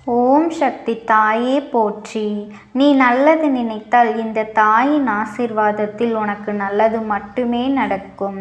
ஓம் சக்தி தாயே போற்றி. நீ நல்லது நினைத்தால் இந்த தாயின் ஆசீர்வாதத்தில் உனக்கு நல்லது மட்டுமே நடக்கும்.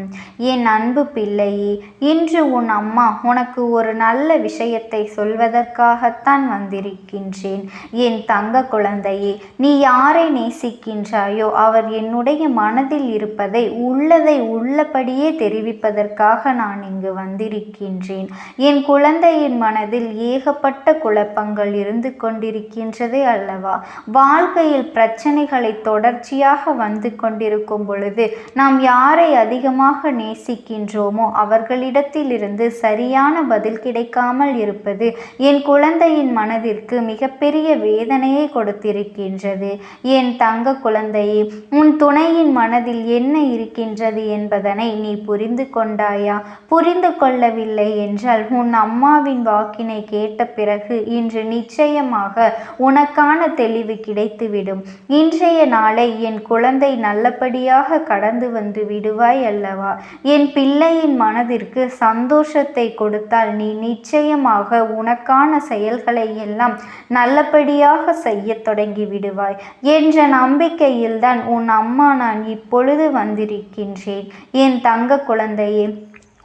என் அன்பு பிள்ளையே, இன்று உன் அம்மா உனக்கு ஒரு நல்ல விஷயத்தை சொல்வதற்காகத்தான் வந்திருக்கின்றேன். என் தங்க குழந்தையே, நீ யாரை நேசிக்கின்றாயோ அவர் என்னுடைய மனதில் இருப்பதை உள்ளதை உள்ளபடியே தெரிவிப்பதற்காக நான் இங்கு வந்திருக்கின்றேன். என் குழந்தையின் மனதில் ஏகப்பட்ட குழப்பங்கள் இருந்து கொண்டிருக்கின்றதே அல்லவா? வாழ்க்கையில் பிரச்சனைகளை தொடர்ச்சியாக வந்து கொண்டிருக்கும் பொழுது நாம் யாரை அதிகமாக நேசிக்கின்றோமோ அவர்களிடத்தில் இருந்து சரியான பதில் கிடைக்காமல் இருப்பது என் குழந்தையின் மனதிற்கு மிகப்பெரிய வேதனையை கொடுத்திருக்கின்றது. என் தங்க குழந்தையே, உன் துணையின் மனதில் என்ன இருக்கின்றது என்பதனை நீ புரிந்து கொண்டாயா? புரிந்து கொள்ளவில்லை என்றால் உன் அம்மாவின் வாக்கினை கேட்ட பிறகு இன்று நிச்சயமாக உனக்கான தெளிவு கிடைத்துவிடும். இன்றைய நாளை என் குழந்தை நல்லபடியாக கடந்து வந்து விடுவாய் அல்லவா? என் பிள்ளையின் மனதிற்கு சந்தோஷத்தை கொடுத்தால் நீ நிச்சயமாக உனக்கான செயல்களை எல்லாம் நல்லபடியாக செய்ய தொடங்கி விடுவாய் என்ற நம்பிக்கையில்தான் உன் அம்மா நான் இப்பொழுது வந்திருக்கின்றேன். என் தங்க குழந்தையே,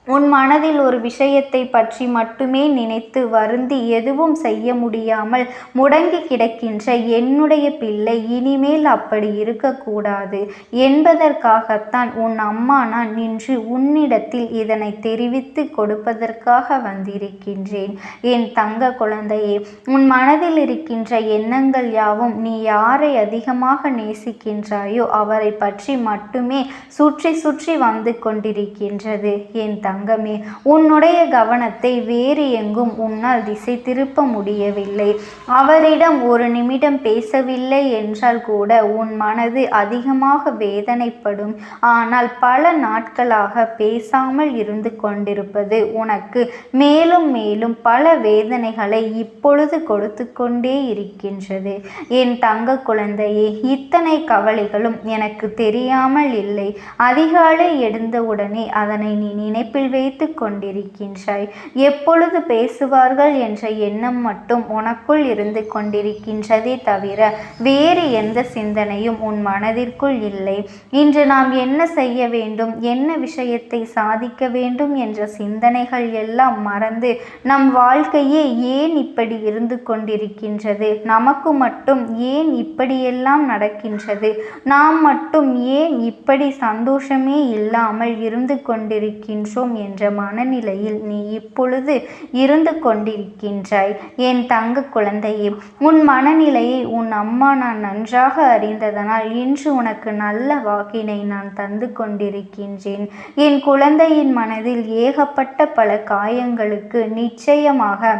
உன் மனதில் ஒரு விஷயத்தை பற்றி மட்டுமே நினைத்து வருந்தி எதுவும் செய்ய முடியாமல் முடங்கி கிடக்கின்ற என்னுடைய பிள்ளை இனிமேல் அப்படி இருக்கக்கூடாது என்பதற்காகத்தான் உன் அம்மா நான் நின்று உன்னிடத்தில் இதனை தெரிவித்து கொடுப்பதற்காக வந்திருக்கின்றேன். என் தங்க குழந்தையே, உன் மனதில் இருக்கின்ற எண்ணங்கள் யாவும் நீ யாரை அதிகமாக நேசிக்கின்றாயோ அவரை பற்றி மட்டுமே சுற்றி சுற்றி வந்து கொண்டிருக்கின்றது. என் தங்கமே, உன்னுடைய கவனத்தை வேறு எங்கும் உன்னால் திசை திருப்ப முடியவில்லை. அவரிடம் ஒரு நிமிடம் பேசவில்லை என்றால் கூட உன் மனது அதிகமாக வேதனைப்படும். ஆனால் பல நாட்களாக பேசாமல் இருந்து கொண்டிருப்பது உனக்கு மேலும் மேலும் பல வேதனைகளை இப்பொழுது கொடுத்து கொண்டே இருக்கின்றது. என் தங்க குழந்தையே, இத்தனை கவலைகளும் எனக்கு தெரியாமல் இல்லை. அதிகாலை எழுந்தவுடனே அதனை நீ நினைப்பில் வைத்து கொண்டிருக்கின்றாய். எப்பொழுது பேசுவார்கள் என்ற எண்ணம் மட்டும் உனக்குள் இருந்து கொண்டிருக்கின்றதே தவிர வேறு எந்த சிந்தனையும் உன் மனதிற்குள் இல்லை. இன்று நாம் என்ன செய்ய வேண்டும், என்ன விஷயத்தை சாதிக்க வேண்டும் என்ற சிந்தனைகள் எல்லாம் மறந்து நம் வாழ்க்கையே ஏன் இப்படி இருந்து கொண்டிருக்கின்றது, நமக்கு மட்டும் ஏன் இப்படியெல்லாம் நடக்கின்றது, நாம் மட்டும் ஏன் இப்படி சந்தோஷமே இல்லாமல் இருந்து கொண்டிருக்கின்றோம் என்ற மனநிலையில் நீ இப்பொழுது இருந்து கொண்டிருக்கின்றாய். என் தங்க குழந்தையே, உன் மனநிலையை உன் அம்மா நான் நன்றாக அறிந்ததனால் இன்று உனக்கு நல்ல வாக்கினை நான் தந்து கொண்டிருக்கின்றேன். என் குழந்தையின் மனதில் ஏகப்பட்ட பல காயங்களுக்கு நிச்சயமாக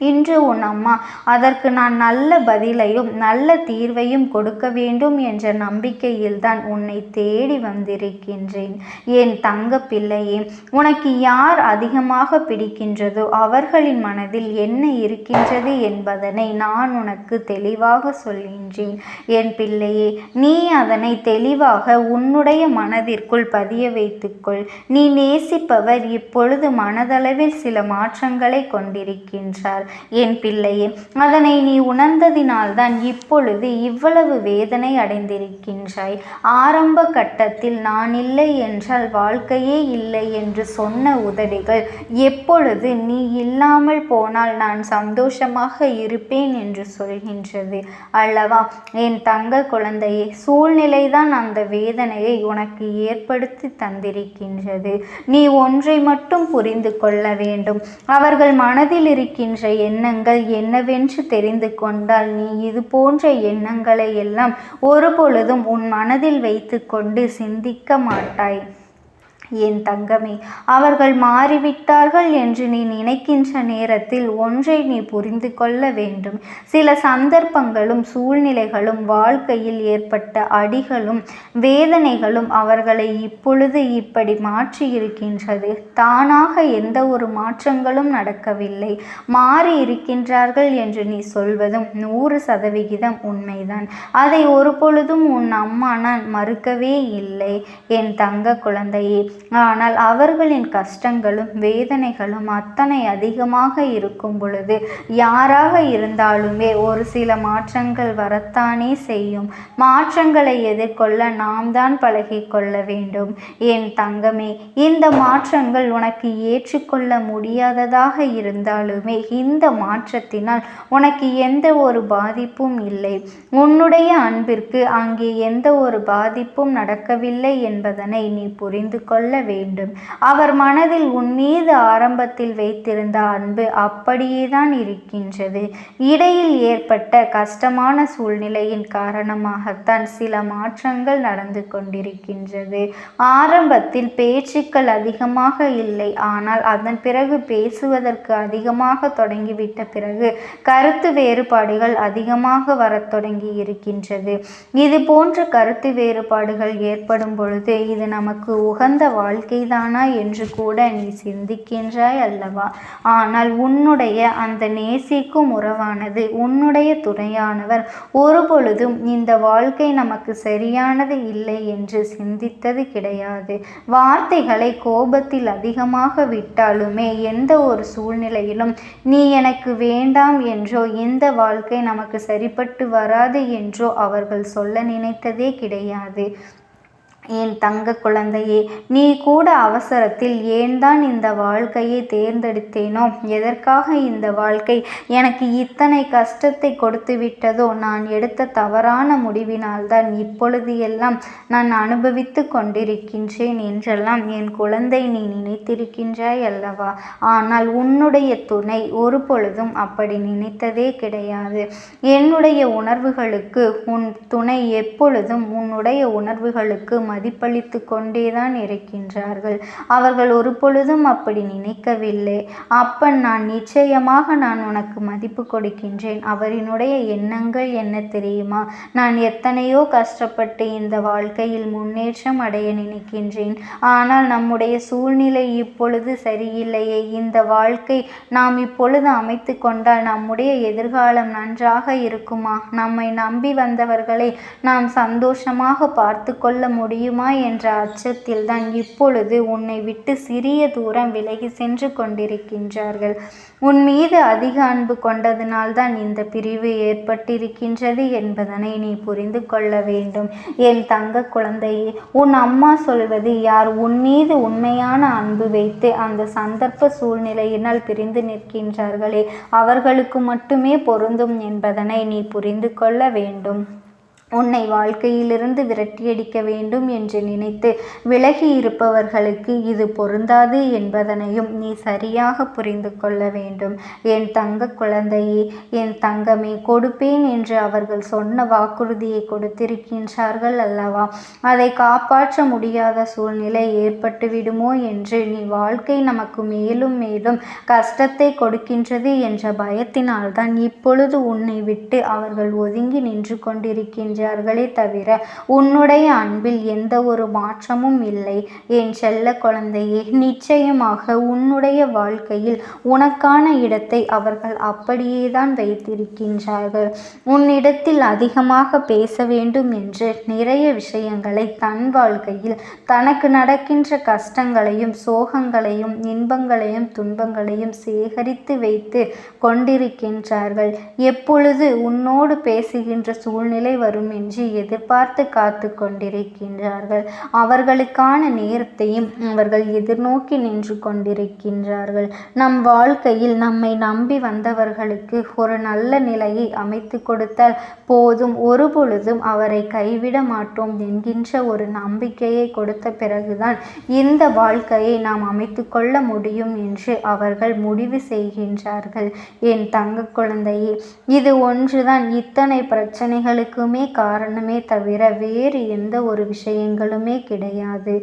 இன்று உன் அம்மா அதற்கு நான் நல்ல பதிலையும் நல்ல தீர்வையும் கொடுக்க வேண்டும் என்ற நம்பிக்கையில்தான் உன்னை தேடி வந்திருக்கின்றேன். என் தங்க பிள்ளையே, உனக்கு யார் அதிகமாக பிடிக்கின்றதோ அவர்களின் மனதில் என்ன இருக்கின்றது என்பதனை நான் உனக்கு தெளிவாக சொல்கின்றேன். என் பிள்ளையே, நீ அதனை தெளிவாக உன்னுடைய மனதிற்குள் பதிய வைத்துக்கொள். நீ நேசிப்பவர் இப்பொழுது மனதளவில் சில மாற்றங்களை கொண்டிருக்கின்றார். என் பிள்ளையே, அதனை நீ உணர்ந்ததினால்தான் இப்பொழுது இவ்வளவு வேதனை அடைந்திருக்கின்றாய். ஆரம்ப கட்டத்தில் நான் இல்லை என்றால் வாழ்க்கையே இல்லை என்று சொன்ன உதடுகள் எப்பொழுது நீ இல்லாமல் போனால் நான் சந்தோஷமாக இருப்பேன் என்று சொல்கின்றது அல்லவா? என் தங்க குழந்தையே, சூழ்நிலைதான் அந்த வேதனையை உனக்கு ஏற்படுத்தி தந்திருக்கின்றது. நீ ஒன்றை மட்டும் புரிந்து கொள்ள வேண்டும். அவர்கள் மனதில் இருக்கின்ற எண்ணங்கள் என்னவென்று தெரிந்து கொண்டால் நீ இது போன்ற எண்ணங்களை எல்லாம் ஒருபொழுதும் உன் மனதில் வைத்து கொண்டு சிந்திக்க மாட்டாய். என் தங்கமே, அவர்கள் மாறிவிட்டார்கள் என்று நீ நினைக்கின்ற நேரத்தில் ஒன்றை நீ புரிந்து கொள்ள வேண்டும். சில சந்தர்ப்பங்களும் சூழ்நிலைகளும் வாழ்க்கையில் ஏற்பட்ட அடிகளும் வேதனைகளும் அவர்களை இப்பொழுது இப்படி மாற்றி இருக்கின்றது. தானாக எந்த ஒரு மாற்றங்களும் நடக்கவில்லை. மாறி இருக்கின்றார்கள் என்று நீ சொல்வதும் 100% உண்மைதான். அதை ஒரு பொழுதும் உன் அம்மா நான் மறுக்கவே இல்லை. என் தங்க குழந்தையே, ஆனால் அவர்களின் கஷ்டங்களும் வேதனைகளும் அத்தனை அதிகமாக இருக்கும் பொழுது யாராக இருந்தாலுமே ஒரு சில மாற்றங்கள் வரத்தானே செய்யும். மாற்றங்களை எதிர்கொள்ள நாம் தான் பழகிக்கொள்ள வேண்டும். என் தங்கமே, இந்த மாற்றங்கள் உனக்கு ஏற்றுக்கொள்ள முடியாததாக இருந்தாலுமே இந்த மாற்றத்தினால் உனக்கு எந்த ஒரு பாதிப்பும் இல்லை. உன்னுடைய அன்பிற்கு அங்கே எந்த ஒரு பாதிப்பும் நடக்கவில்லை என்பதனை நீ புரிந்து கொள்ள வேண்டும். அவர் மனதில் உன் மீது ஆரம்பத்தில் வைத்திருந்த அன்பு அப்படியே தான் இருக்கின்றது. இடையில் ஏற்பட்ட கஷ்டமான சூழ்நிலையின் காரணமாகத்தான் சில மாற்றங்கள் நடந்து கொண்டிருக்கின்றது. ஆரம்பத்தில் பேச்சுக்கள் அதிகமாக இல்லை, ஆனால் அதன் பிறகு பேசுவதற்கு அதிகமாக தொடங்கிவிட்ட பிறகு கருத்து வேறுபாடுகள் அதிகமாக வரத் தொடங்கி இருக்கின்றது. இது போன்ற கருத்து வேறுபாடுகள் ஏற்படும் பொழுது இது நமக்கு உகந்த வாழ்க்கைதானா என்று கூட நீ சிந்திக்கின்றாய் அல்லவா? ஆனால் உன்னுடைய அந்த நேசிக்கும் உறவானது, உன்னுடைய துணையானவர் ஒருபொழுதும் இந்த வாழ்க்கை நமக்கு சரியானது இல்லை என்று சிந்தித்தது கிடையாது. வார்த்தைகளை கோபத்தில் அதிகமாக விட்டாலுமே எந்த ஒரு சூழ்நிலையிலும் நீ எனக்கு வேண்டாம் என்றோ இந்த வாழ்க்கை நமக்கு சரிப்பட்டு வராது என்றோ அவர்கள் சொல்ல நினைத்ததே கிடையாது. என் தங்க குழந்தையே, நீ கூட அவசரத்தில் ஏன் தான் இந்த வாழ்க்கையை தேர்ந்தெடுத்தேனோ, எதற்காக இந்த வாழ்க்கை எனக்கு இத்தனை கஷ்டத்தை கொடுத்து விட்டதோ, நான் எடுத்த தவறான முடிவினால்தான் இப்பொழுது எல்லாம் நான் அனுபவித்து கொண்டிருக்கின்றேன் என்றெல்லாம் என் குழந்தை நீ நினைத்திருக்கின்றாய் அல்லவா? ஆனால் உன்னுடைய துணை ஒரு பொழுதும் அப்படி நினைத்ததே கிடையாது. என்னுடைய உணர்வுகளுக்கு உன் துணை எப்பொழுதும் உன்னுடைய உணர்வுகளுக்கு மதிப்பளித்து கொண்டேதான் இருக்கின்றார்கள். அவர்கள் ஒரு பொழுதும் அப்படி நினைக்கவில்லை. அப்பன் நான் நிச்சயமாக நான் உனக்கு மதிப்பு கொடுக்கின்றேன். அவரினுடைய எண்ணங்கள் என்ன தெரியுமா? நான் எத்தனையோ கஷ்டப்பட்டு இந்த வாழ்க்கையில் முன்னேற்றம் அடைய நினைக்கின்றேன். ஆனால் நம்முடைய சூழ்நிலை இப்பொழுது சரியில்லையே. இந்த வாழ்க்கை நாம் இப்பொழுது அமைத்து கொண்டால் நம்முடைய எதிர்காலம் நன்றாக இருக்குமா? நம்மை நம்பி வந்தவர்களை நாம் சந்தோஷமாக பார்த்து கொள்ள முடியும் என்ற அச்சத்தில் தான் இப்பொழுது உன்னை விட்டு சிறிய தூரம் விலகி சென்று கொண்டிருக்கின்றார்கள். உன் மீது அதிக அன்பு கொண்டதினால்தான் இந்த பிரிவு ஏற்பட்டிருக்கின்றது என்பதனை நீ புரிந்து கொள்ள வேண்டும். என் தங்க குழந்தையே, உன் அம்மா சொல்வது யார்? உன் மீது உண்மையான அன்பு வைத்து அந்த சந்தர்ப்ப சூழ்நிலையினால் பிரிந்து நிற்கின்றார்களே, அவர்களுக்கு மட்டுமே பொருந்தும் என்பதனை நீ புரிந்து கொள்ள வேண்டும். உன்னை வாழ்க்கையிலிருந்து விரட்டியடிக்க வேண்டும் என்று நினைத்து விலகி இருப்பவர்களுக்கு இது பொருந்தாது என்பதனையும் நீ சரியாக புரிந்து கொள்ள வேண்டும். என் தங்க குழந்தையே, என் தங்கமே, கொடுப்பேன் என்று அவர்கள் சொன்ன வாக்குறுதியை கொடுத்திருக்கின்றார்கள் அல்லவா? அதை காப்பாற்ற முடியாத சூழ்நிலை ஏற்பட்டு விடுமோ என்று நீ வாழ்க்கை நமக்கு மேலும் மேலும் கஷ்டத்தை கொடுக்கின்றது என்ற பயத்தினால்தான் இப்பொழுது உன்னை விட்டு அவர்கள் ஒதுங்கி நின்று கொண்டிருக்கின்றனர் தவிர உன்னுடைய அன்பில் எந்த ஒரு மாற்றமும் இல்லை. என் செல்ல குழந்தையே, நிச்சயமாக உன்னுடைய வாழ்க்கையில் உனக்கான இடத்தை அவர்கள் அப்படியேதான் வைத்திருக்கின்றார்கள். உன்னிடத்தில் அதிகமாக பேச வேண்டும் என்று நிறைய விஷயங்களை தன் வாழ்க்கையில் தனக்கு நடக்கின்ற கஷ்டங்களையும் சோகங்களையும் இன்பங்களையும் துன்பங்களையும் சேகரித்து வைத்து கொண்டிருக்கின்றார்கள். எப்பொழுது உன்னோடு பேசுகின்ற சூழ்நிலை வரும் என்று எதிர்பார்த்து காத்து கொண்டிருக்கின்றார்கள். அவர்களுக்கான நேரத்தையும் அவர்கள் எதிர்நோக்கி நின்று கொண்டிருக்கின்றார்கள். நம் வாழ்க்கையில் நம்மை நம்பி வந்தவர்களுக்கு ஒரு நல்ல நிலையை அமைத்து கொடுத்தால் போதும், ஒரு பொழுதும் அவரை கைவிட மாட்டோம் என்கின்ற ஒரு நம்பிக்கையை கொடுத்த பிறகுதான் இந்த வாழ்க்கையை நாம் அமைத்து கொள்ள முடியும் என்று அவர்கள் முடிவு செய்கின்றார்கள். என் தங்க குழந்தையே, இது ஒன்றுதான் இத்தனை பிரச்சனைகளுக்குமே காரணமே தவிர வேறு எந்த ஒரு விஷயங்களுமே கிடையாது.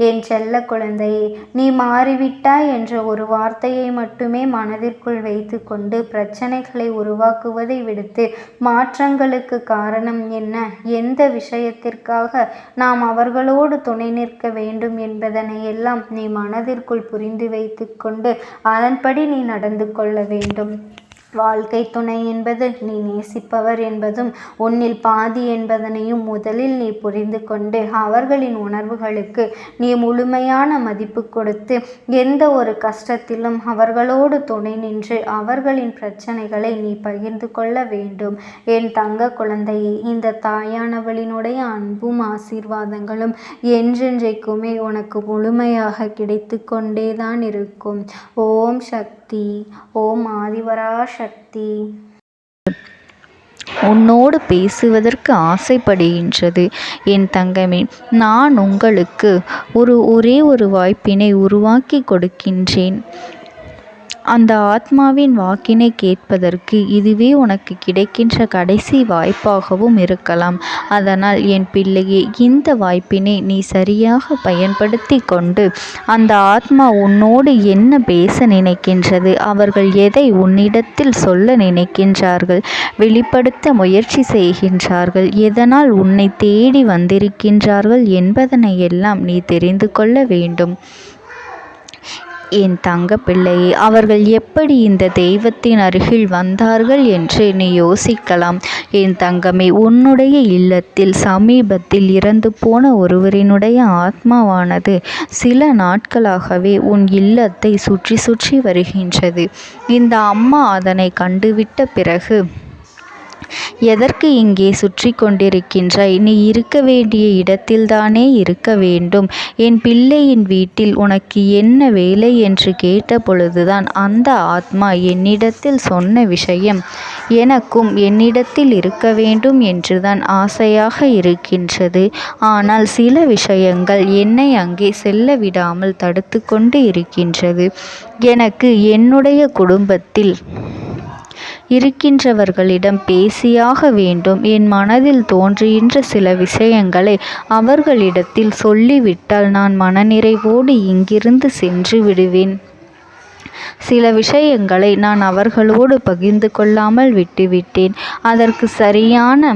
என் செல்ல குழந்தையே, நீ மாறிவிட்டாய் என்ற ஒரு வார்த்தையை மட்டுமே மனதிற்குள் வைத்து கொண்டு பிரச்சனைகளை உருவாக்குவதை விடுத்து மாற்றங்களுக்கு காரணம் என்ன, எந்த விஷயத்திற்காக நாம் அவர்களோடு துணை நிற்க வேண்டும் என்பதனை எல்லாம் நீ மனதிற்குள் புரிந்து வைத்து கொண்டு அதன்படி நீ நடந்து கொள்ள வேண்டும். வாழ்க்கை துணை என்பது நீ நேசிப்பவர் என்பதும் உன்னில் பாதி என்பதனையும் முதலில் நீ புரிந்து கொண்டு அவர்களின் உணர்வுகளுக்கு நீ முழுமையான மதிப்பு கொடுத்து எந்த ஒரு கஷ்டத்திலும் அவர்களோடு துணை நின்று அவர்களின் பிரச்சனைகளை நீ பகிர்ந்து கொள்ள வேண்டும். என் தங்க குழந்தையை, இந்த தாயானவளினுடைய அன்பும் ஆசீர்வாதங்களும் என்றென்றைக்குமே உனக்கு முழுமையாக கிடைத்து கொண்டேதான் இருக்கும். ஓம் சக்தி. ஓம் ஆதிவரா சக்தி. உன்னோடு பேசுவதற்கு ஆசைப்படுகின்றது என் தங்கமே. நான் உங்களுக்கு ஒரே ஒரு வாய்ப்பினை உருவாக்கி கொடுக்கின்றேன். அந்த ஆத்மாவின் வாக்கினை கேட்பதற்கு இதுவே உனக்கு கிடைக்கின்ற கடைசி வாய்ப்பாகவும் இருக்கலாம். அதனால் என் பிள்ளையே, இந்த வாய்ப்பினை நீ சரியாக பயன்படுத்தி கொண்டு அந்த ஆத்மா உன்னோடு என்ன பேச நினைக்கின்றது, அவர்கள் எதை உன்னிடத்தில் சொல்ல நினைக்கின்றார்கள், வெளிப்படுத்த முயற்சி செய்கின்றார்கள், எதனால் உன்னை தேடி வந்திருக்கின்றார்கள் என்பதனை எல்லாம் நீ தெரிந்து கொள்ள வேண்டும். என் தங்க பிள்ளையே, அவர்கள் எப்படி இந்த தெய்வத்தின் அருகில் வந்தார்கள் என்று நீ யோசிக்கலாம். என் தங்கமே, உன்னுடைய இல்லத்தில் சமீபத்தில் இறந்து போன ஒருவரினுடைய ஆத்மாவானது சில நாட்களாகவே உன் இல்லத்தை சுற்றி சுற்றி வருகின்றது. இந்த அம்மா அதனை கண்டுவிட்ட பிறகு, எதற்கு இங்கே சுற்றி கொண்டிருக்கின்றாய்? நீ இருக்க வேண்டிய இடத்தில்தானே இருக்க வேண்டும். என் பிள்ளையின் வீட்டில் உனக்கு என்ன வேலை என்று கேட்ட பொழுதுதான் அந்த ஆத்மா என்னிடத்தில் சொன்ன விஷயம், எனக்கும் என்னிடத்தில் இருக்க வேண்டும் என்றுதான் ஆசையாக இருக்கின்றது. ஆனால் சில விஷயங்கள் என்னை அங்கே செல்ல விடாமல் தடுத்து கொண்டு இருக்கின்றது. எனக்கு என்னுடைய குடும்பத்தில் இருக்கின்றவர்களிடம் பேசியாக வேண்டும். என் மனதில் தோன்றுகின்ற சில விஷயங்களை அவர்களிடத்தில் சொல்லிவிட்டால் நான் மனநிறைவோடு இங்கிருந்து சென்று விடுவேன். சில விஷயங்களை நான் அவர்களோடு பகிர்ந்து கொள்ளாமல் விட்டுவிட்டேன். அதற்கு சரியான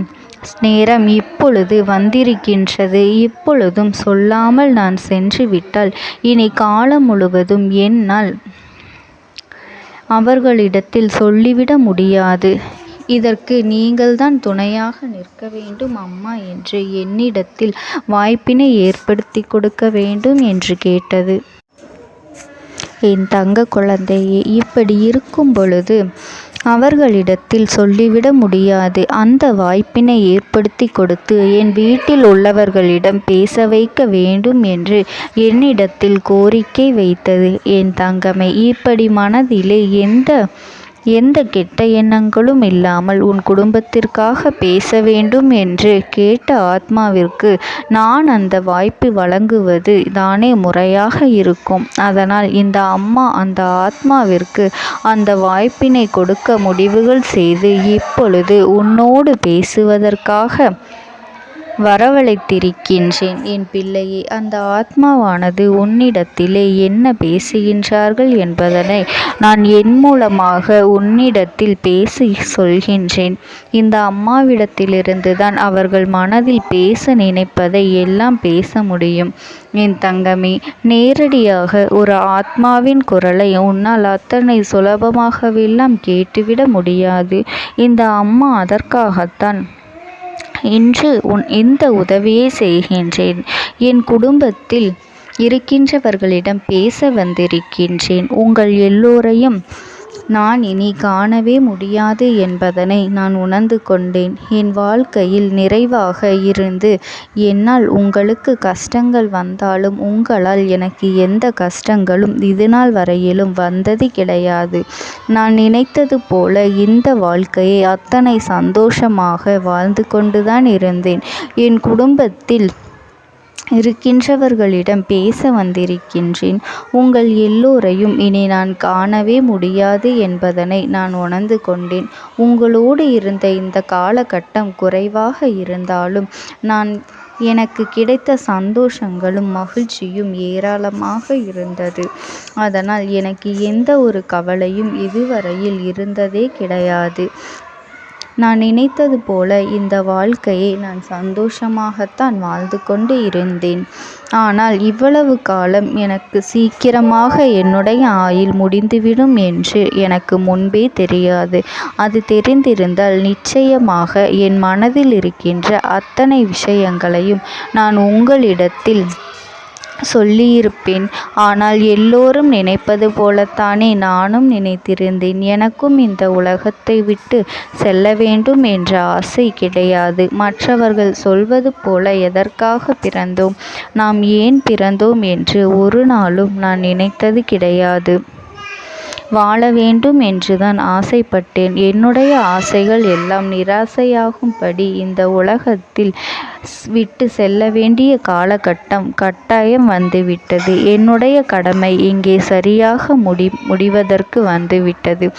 நேரம் இப்பொழுது வந்திருக்கின்றது. இப்பொழுதும் சொல்லாமல் நான் சென்று விட்டால் இனி காலம் முழுவதும் என்னால் அவர்களிடத்தில் சொல்லிவிட முடியாது. இதற்கு நீங்கள்தான் துணையாக நிற்க வேண்டும் அம்மா என்று என்னிடத்தில் வாய்ப்பினை ஏற்படுத்தி கொடுக்க வேண்டும் என்று கேட்டது. என் தங்க குழந்தையே, இப்படி இருக்கும் பொழுது அவர்களிடத்தில் சொல்லிவிட முடியாது. அந்த வாய்ப்பினை ஏற்படுத்தி கொடுத்து என் வீட்டில் உள்ளவர்களிடம் பேச வைக்க வேண்டும் என்று என்னிடத்தில் கோரிக்கை வைத்தது. என் தங்கமே, இப்படி மனதிலே எந்த கெட்ட எண்ணங்களும் இல்லாமல் உன் குடும்பத்திற்காக பேச வேண்டும் என்று கேட்ட ஆத்மாவிற்கு நான் அந்த வாய்ப்பு வழங்குவது தானே முறையாக இருக்கும். அதனால் இந்த அம்மா அந்த ஆத்மாவிற்கு அந்த வாய்ப்பினை கொடுக்க முடிவுகள் செய்து இப்பொழுது உன்னோடு பேசுவதற்காக வரவழைத்திருக்கின்றேன். என் பிள்ளையே, அந்த ஆத்மாவானது உன்னிடத்திலே என்ன பேசுகின்றார்கள் என்பதனை நான் என் மூலமாக உன்னிடத்தில் பேசி சொல்கின்றேன். இந்த அம்மாவிடத்திலிருந்து தான் அவர்கள் மனதில் பேச நினைப்பதை எல்லாம் பேச முடியும். என் தங்கமே, நேரடியாக ஒரு ஆத்மாவின் குரலை உன்னால் அத்தனை சுலபமாகவெல்லாம் கேட்டுவிட முடியாது. இந்த அம்மா அதற்காகத்தான் இன்று இந்த உதவியை செய்கின்றேன். என் குடும்பத்தில் இருக்கின்றவர்களிடம் பேச வந்திருக்கின்றேன். உங்கள் எல்லோரையும் நான் இனி காணவே முடியாது என்பதனை நான் உணர்ந்து கொண்டேன். என் வாழ்க்கையில் நிறைவாக இருந்து என்னால் உங்களுக்கு கஷ்டங்கள் வந்தாலும் உங்களால் எனக்கு எந்த கஷ்டங்களும் இதுநாள் வரையிலும் வந்தது கிடையாது. நான் நினைத்தது போல இந்த வாழ்க்கையை அத்தனை சந்தோஷமாக வாழ்ந்து கொண்டுதான் இருந்தேன். என் குடும்பத்தில் இருக்கின்றவர்களிடம் பேச வந்திருக்கின்றேன். உங்கள் எல்லோரையும் இனி நான் காணவே முடியாது என்பதனை நான் உணர்ந்து கொண்டேன். உங்களோடு இருந்த இந்த காலகட்டம் குறைவாக இருந்தாலும் எனக்கு கிடைத்த சந்தோஷங்களும் மகிழ்ச்சியும் ஏராளமாக இருந்தது. அதனால் எனக்கு எந்த ஒரு கவலையும் இதுவரையில் இருந்ததே கிடையாது. நான் நினைத்தது போல இந்த வாழ்க்கையை நான் சந்தோஷமாகத்தான் வாழ்ந்து கொண்டு இருந்தேன். ஆனால் இவ்வளவு காலம் எனக்கு சீக்கிரமாக என்னுடைய ஆயுள் முடிந்துவிடும் என்று எனக்கு முன்பே தெரியாது. அது தெரிந்திருந்தால் நிச்சயமாக என் மனதில் இருக்கின்ற அத்தனை விஷயங்களையும் நான் உங்களிடத்தில் சொல்லியிருப்பேன். ஆனால் எல்லோரும் நினைப்பது போலத்தானே நானும் நினைத்திருந்தேன். எனக்கும் இந்த உலகத்தை விட்டு செல்ல வேண்டும் என்ற ஆசை கிடையாது. மற்றவர்கள் சொல்வது போல எதற்காக பிறந்தோம், நாம் ஏன் பிறந்தோம் என்று ஒரு நாளும் நான் நினைத்தது கிடையாது. வாழ வேண்டும் என்றுதான் ஆசைப்பட்டேன். என்னுடைய ஆசைகள் எல்லாம் நிராசையாகும்படி இந்த உலகத்தில் விட்டு செல்ல வேண்டிய காலகட்டம் கட்டாயம் வந்துவிட்டது. என்னுடைய கடமை இங்கே சரியாக முடிவதற்கு வந்துவிட்டது.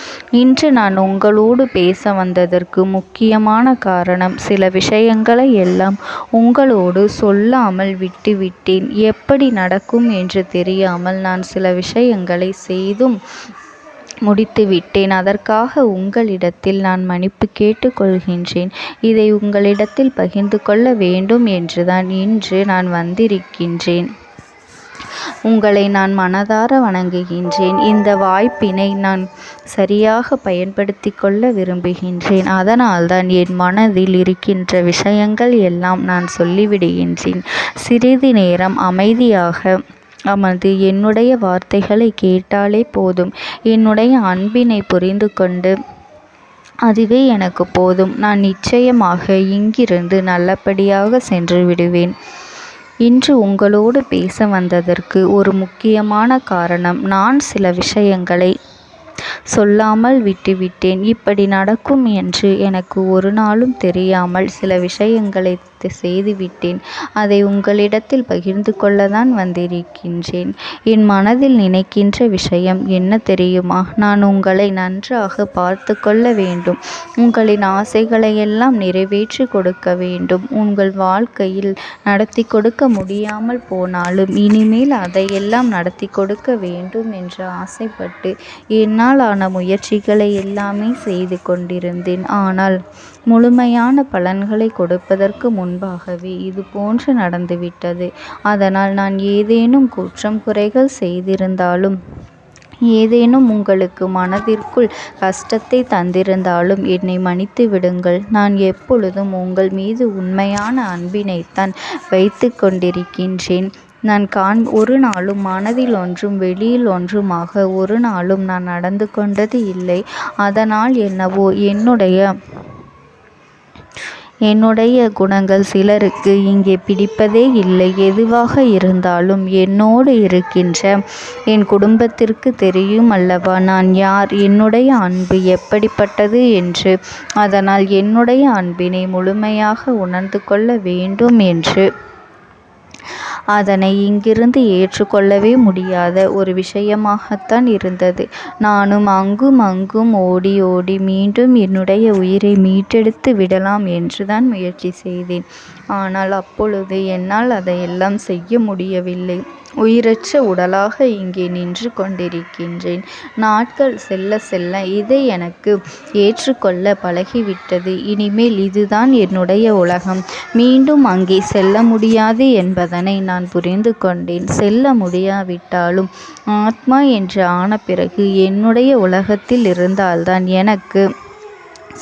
இன்று நான் உங்களோடு பேச வந்ததற்கு முக்கியமான காரணம், சில விஷயங்களை எல்லாம் உங்களோடு சொல்லாமல் விட்டுவிட்டேன். எப்படி நடக்கும் என்று தெரியாமல் நான் சில விஷயங்களை செய்தும் முடித்துவிட்டேன். அதற்காக உங்களிடத்தில் நான் மன்னிப்பு கேட்டுக்கொள்கின்றேன். இதை உங்களிடத்தில் பகிர்ந்து கொள்ள வேண்டும் என்றுதான் இன்று நான் வந்திருக்கின்றேன். உங்களை நான் மனதார வணங்குகின்றேன். இந்த வாய்ப்பினை நான் சரியாக பயன்படுத்தி கொள்ள விரும்புகின்றேன். அதனால்தான் என் மனதில் இருக்கின்ற விஷயங்கள் எல்லாம் நான் சொல்லிவிடுகின்றேன். சிறிது நேரம் அமைதியாக அமர்ந்து என்னுடைய வார்த்தைகளை கேட்டாலே போதும். என்னுடைய அன்பினை புரிந்து கொண்டு அதுவே எனக்கு போதும். நான் நிச்சயமாக இங்கிருந்து நல்லபடியாக சென்று விடுவேன். இன்று உங்களோடு பேச வந்ததற்கு ஒரு முக்கியமான காரணம், நான் சில விஷயங்களை சொல்லாமல் விட்டுவிட்டேன். இப்படி நடக்கும் என்று எனக்கு ஒரு நாளும் தெரியாமல் சில விஷயங்களை செய்துவிட்டேன். அதை உங்களிடத்தில் பகிர்ந்து கொள்ளத்தான் வந்திருக்கின்றேன். என் மனதில் நினைக்கின்ற விஷயம் என்ன தெரியுமா? நான் உங்களை நன்றாக பார்த்து கொள்ள வேண்டும். உங்களின் ஆசைகளை எல்லாம் நிறைவேற்றி கொடுக்க வேண்டும். உங்கள் வாழ்க்கையில் நடத்தி கொடுக்க முடியாமல் போனாலும் இனிமேல் அதையெல்லாம் நடத்தி கொடுக்க வேண்டும் என்று ஆசைப்பட்டு என்னால் ஆன முயற்சிகளை எல்லாமே செய்து கொண்டிருந்தேன். ஆனால் முழுமையான பலன்களை கொடுப்பதற்கு முன்பாகவே இது போன்று நடந்துவிட்டது. அதனால் நான் ஏதேனும் குற்றம் குறைகள் செய்திருந்தாலும், ஏதேனும் உங்களுக்கு மனதிற்குள் கஷ்டத்தை தந்திருந்தாலும் என்னை மன்னித்து விடுங்கள். நான் எப்பொழுதும் உங்கள் மீது உண்மையான அன்பினைத்தான் வைத்து கொண்டிருக்கின்றேன். நான் ஒரு நாளும் மனதில் ஒன்றும் வெளியில் ஒன்றுமாக ஒரு நாளும் நான் நடந்து கொண்டது இல்லை. அதனால் என்னவோ என்னுடைய குணங்கள் சிலருக்கு இங்கே பிடிப்பதே இல்லை. எதுவாக இருந்தாலும் என்னோடு இருக்கின்ற என் குடும்பத்திற்கு தெரியும் அல்லவா நான் யார், என்னுடைய அன்பு எப்படிப்பட்டது என்று. அதனால் என்னுடைய அன்பினை முழுமையாக உணர்ந்து கொள்ள வேண்டும் என்று அதனை இங்கிருந்து ஏற்றுக்கொள்ளவே முடியாத ஒரு விஷயமாகத்தான் இருந்தது. நானும் அங்கும் அங்கும் ஓடி ஓடி மீண்டும் என்னுடைய உயிரை மீட்டெடுத்து விடலாம் என்றுதான் முயற்சி செய்தேன். ஆனால் அப்பொழுது என்னால் அதையெல்லாம் செய்ய முடியவில்லை. உயிரற்ற உடலாக இங்கே நின்று கொண்டிருக்கின்றேன். நாட்கள் செல்ல செல்ல இதை எனக்கு ஏற்றுக்கொள்ள பழகிவிட்டது. இனிமேல் இதுதான் என்னுடைய உலகம். மீண்டும் அங்கே செல்ல முடியாது என்பதனை நான் புரிந்து கொண்டேன். செல்ல முடியாவிட்டாலும் ஆத்மா என்று ஆன பிறகு என்னுடைய உலகத்தில் இருந்தால்தான் எனக்கு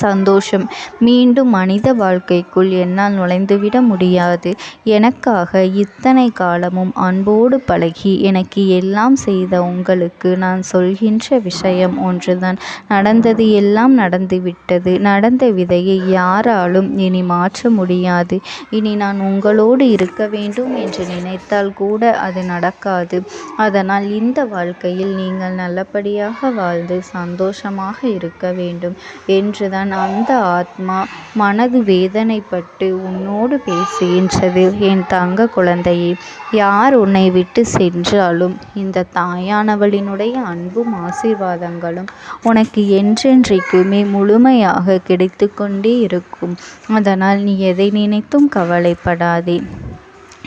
சந்தோஷம். மீண்டும் மனித வாழ்க்கைக்குள் என்னால் நுழைந்துவிட முடியாது. எனக்காக இத்தனை காலமும் அன்போடு பழகி எனக்கு எல்லாம் செய்த உங்களுக்கு நான் சொல்கின்ற விஷயம் ஒன்றுதான். நடந்தது எல்லாம் நடந்துவிட்டது. நடந்த விதையை யாராலும் இனி மாற்ற முடியாது. இனி நான் உங்களோடு இருக்க வேண்டும் என்று நினைத்தால் கூட அது நடக்காது. அதனால் இந்த வாழ்க்கையில் நீங்கள் நல்லபடியாக வாழ்ந்து சந்தோஷமாக இருக்க வேண்டும் என்றுதான் அந்த ஆத்மா மனது வேதனைப்பட்டு உன்னோடு பேசுகின்றது. என் தங்க குழந்தையே, யார் உன்னை விட்டு சென்றாலும் இந்த தாயானவளினுடைய அன்பும் ஆசீர்வாதங்களும் உனக்கு என்றென்றைக்குமே முழுமையாக கிடைத்து கொண்டே இருக்கும். அதனால் நீ எதை நினைத்தும் கவலைப்படாதே.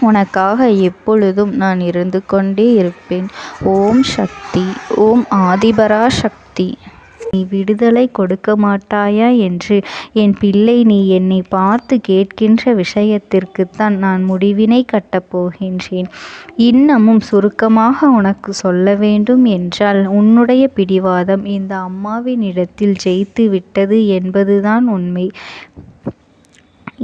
உனக்காக எப்பொழுதும் நான் இருந்து கொண்டே இருப்பேன். ஓம் சக்தி. ஓம் ஆதிபரா சக்தி. விடுதலை கொடுக்க மாட்டாயா என்று என் பிள்ளை நீ என்னை பார்த்து கேட்கின்ற விஷயத்திற்குத்தான் நான் முடிவினை கட்டப் போகின்றேன். இன்னமும் சுருக்கமாக உனக்கு சொல்ல வேண்டும் என்றால் உன்னுடைய பிடிவாதம் இந்த அம்மாவினிடத்தில் ஜெயித்து விட்டது என்பதுதான் உண்மை.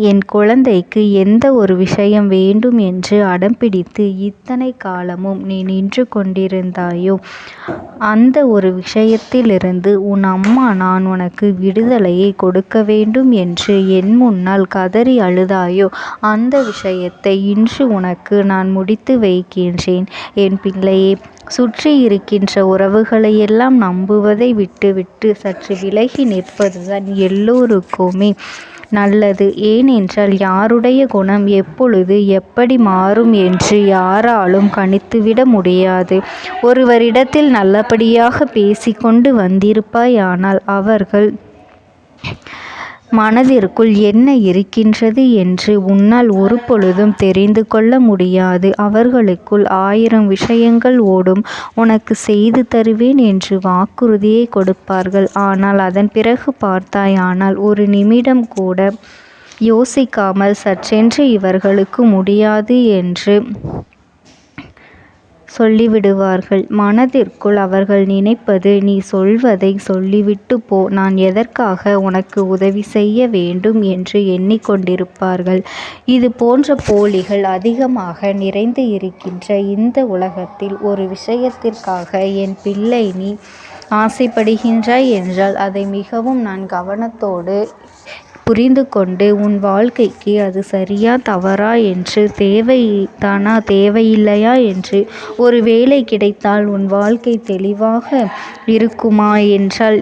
என் குழந்தைக்கு எந்த ஒரு விஷயம் வேண்டும் என்று அடம்பிடித்து இத்தனை காலமும் நீ நின்று கொண்டிருந்தாயோ அந்த ஒரு விஷயத்திலிருந்து உன் அம்மா நான் உனக்கு விடுதலையை கொடுக்க வேண்டும் என்று என் முன்னால் கதறி அழுதாயோ அந்த விஷயத்தை இன்று உனக்கு நான் முடித்து வைக்கின்றேன். என் பிள்ளையே, சுற்றி இருக்கின்ற உறவுகளையெல்லாம் நம்புவதை விட்டுவிட்டு சற்று விலகி நிற்பதுதான் எல்லோருக்குமே நல்லது. ஏனென்றால் யாருடைய குணம் எப்பொழுது எப்படி மாறும் என்று யாராலும் கணித்துவிட முடியாது. ஒருவரிடத்தில் நல்லபடியாக பேசிக்கொண்டு வந்திருப்பாயானால் அவர்கள் மனதிற்குள் என்ன இருக்கின்றது என்று உன்னால் ஒரு பொழுதும் தெரிந்து கொள்ள முடியாது. அவர்களுக்குள் 1000 விஷயங்கள் ஓடும். உனக்கு செய்து தருவேன் என்று வாக்குறுதியை கொடுப்பார்கள். ஆனால் அதன் பிறகு பார்த்தாயானால் ஒரு நிமிடம் கூட யோசிக்காமல் சற்றென்று இவர்களுக்கு முடியாது என்று சொல்லிவிடுவார்கள். மனதிற்குள் அவர்கள் நினைப்பது, நீ சொல்வதை சொல்லிவிட்டு போ, நான் எதற்காக உனக்கு உதவி செய்ய வேண்டும் என்று எண்ணிக்கொண்டிருப்பார்கள். இது போன்ற போலிகள் அதிகமாக நிறைந்து இருக்கின்ற இந்த உலகத்தில் ஒரு விஷயத்திற்காக என் பிள்ளை நீ ஆசைப்படுகின்றாய் என்றால் அதை மிகவும் நான் கவனத்தோடு புரிந்து கொண்டு உன் வாழ்க்கைக்கு அது சரியா தவறா என்று தேவைதானா தேவையில்லையா என்று ஒரு வேலை கிடைத்தால் உன் வாழ்க்கை தெளிவாக இருக்குமா என்றால்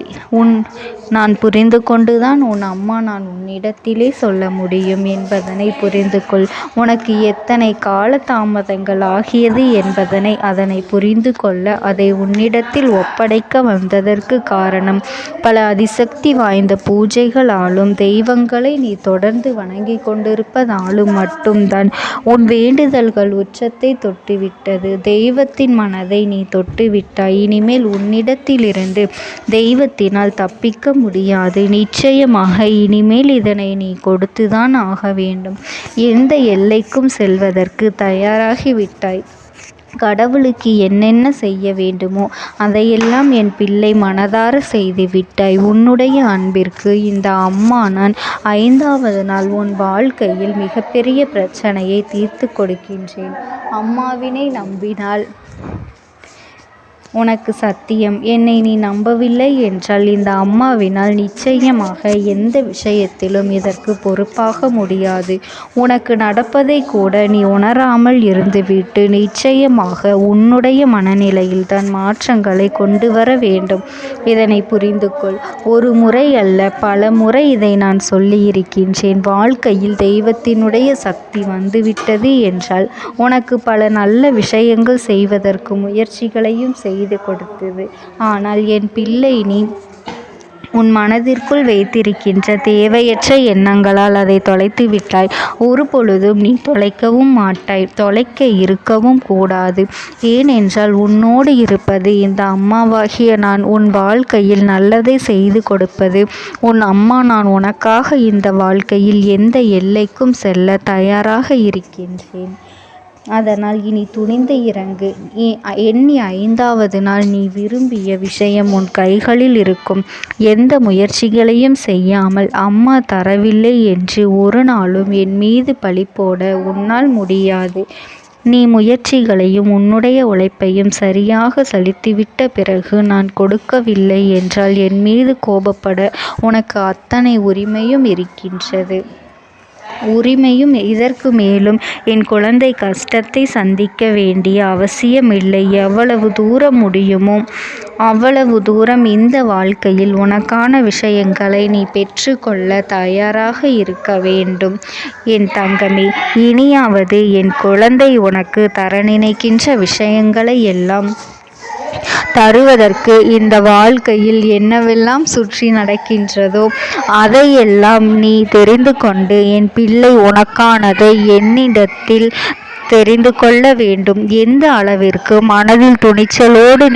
நான் புரிந்து கொண்டுதான் உன் அம்மா நான் உன்னிடத்திலே சொல்ல முடியும் என்பதனை புரிந்து கொள். உனக்கு எத்தனை கால தாமதங்கள் ஆகியது என்பதனை அதனை புரிந்து கொள்ள அதை உன்னிடத்தில் ஒப்படைக்க வந்ததற்கு காரணம் பல அதிசக்தி வாய்ந்த பூஜைகளாலும் தெய்வங்களை நீ தொடர்ந்து வணங்கி கொண்டிருப்பதாலும் மட்டும்தான் உன் வேண்டுதல்கள் உச்சத்தை தொட்டுவிட்டது. தெய்வத்தின் மனதை நீ தொட்டுவிட்டாய். இனிமேல் உன்னிடத்திலிருந்து தெய்வத்தினால் தப்பிக்க முடியாது. நிச்சயமாக இனிமேல் இதனை நீ கொடுத்துதான் ஆக வேண்டும். எந்த எல்லைக்கும் செல்வதற்கு தயாராகிவிட்டாய். கடவுளுக்கு என்னென்ன செய்ய வேண்டுமோ அதையெல்லாம் என் பிள்ளை மனதார செய்து விட்டாய். உன்னுடைய அன்பிற்கு இந்த அம்மா நான் 5வது நாள் உன் வாழ்க்கையில் மிகப்பெரிய பிரச்சனையை தீர்த்து கொடுக்கின்றேன். அம்மாவினை நம்பினால் உனக்கு சத்தியம். என்னை நீ நம்பவில்லை என்றால் இந்த அம்மாவினால் நிச்சயமாக எந்த விஷயத்திலும் இதற்கு பொறுப்பாக முடியாது. உனக்கு நடப்பதை கூட நீ உணராமல் இருந்துவிட்டு நிச்சயமாக உன்னுடைய மனநிலையில் தான் மாற்றங்களை கொண்டு வர வேண்டும். இதனை புரிந்து கொள். ஒரு முறை அல்ல பல முறை இதை நான் சொல்லியிருக்கின்றேன். வாழ்க்கையில் தெய்வத்தினுடைய சக்தி வந்துவிட்டது என்றால் உனக்கு பல நல்ல விஷயங்கள் செய்வதற்கு முயற்சிகளையும் செய்து கொடுத்தது. ஆனால் என் பிள்ளை நீ உன் மனதிற்குள் வைத்திருக்கின்ற தேவையற்ற எண்ணங்களால் அதை தொலைத்து விட்டாய். ஒரு பொழுதும் நீ தொலைக்கவும் மாட்டாய். தொலைக்க இருக்கவும் கூடாது. ஏனென்றால் உன்னோடு இருப்பது இந்த அம்மாவாகிய நான். உன் வாழ்க்கையில் நல்லதை செய்து கொடுப்பது உன் அம்மா நான். உனக்காக இந்த வாழ்க்கையில் எந்த எல்லைக்கும் செல்ல தயாராக இருக்கின்றேன். அதனால் இனி துணிந்து இறங்கு. எண்ணி 5வது நாள் நீ விரும்பிய விஷயம் உன் கைகளில் இருக்கும். எந்த முயற்சிகளையும் செய்யாமல் அம்மா தரவில்லை என்று ஒரு நாளும் என் மீது பழி போட உன்னால் முடியாது. நீ முயற்சிகளையும் உன்னுடைய உழைப்பையும் சரியாக செலுத்திவிட்ட பிறகு நான் கொடுக்கவில்லை என்றால் என் மீது கோபப்பட உனக்கு அத்தனை உரிமையும் இருக்கின்றது. இதற்கு மேலும் என் குழந்தை கஷ்டத்தை சந்திக்க வேண்டிய அவசியமில்லை. எவ்வளவு தூரம் முடியுமோ அவ்வளவு தூரம் இந்த வாழ்க்கையில் உனக்கான விஷயங்களை நீ பெற்றுக்கொள்ள தயாராக இருக்க வேண்டும். என் தங்கமே, இனியாவது என் குழந்தை உனக்கு தர நினைக்கின்ற விஷயங்களை எல்லாம் தருவதற்கு இந்த வாழ்க்கையில் என்னவெல்லாம் சுற்றி நடக்கின்றதோ அதையெல்லாம் நீ தெரிந்து கொண்டு என் பிள்ளை உனக்கானதை என்னிடத்தில் தெரிந்து கொள்ள வேண்டும். எந்த அளவிற்கு மனதில் துணிச்சலோடு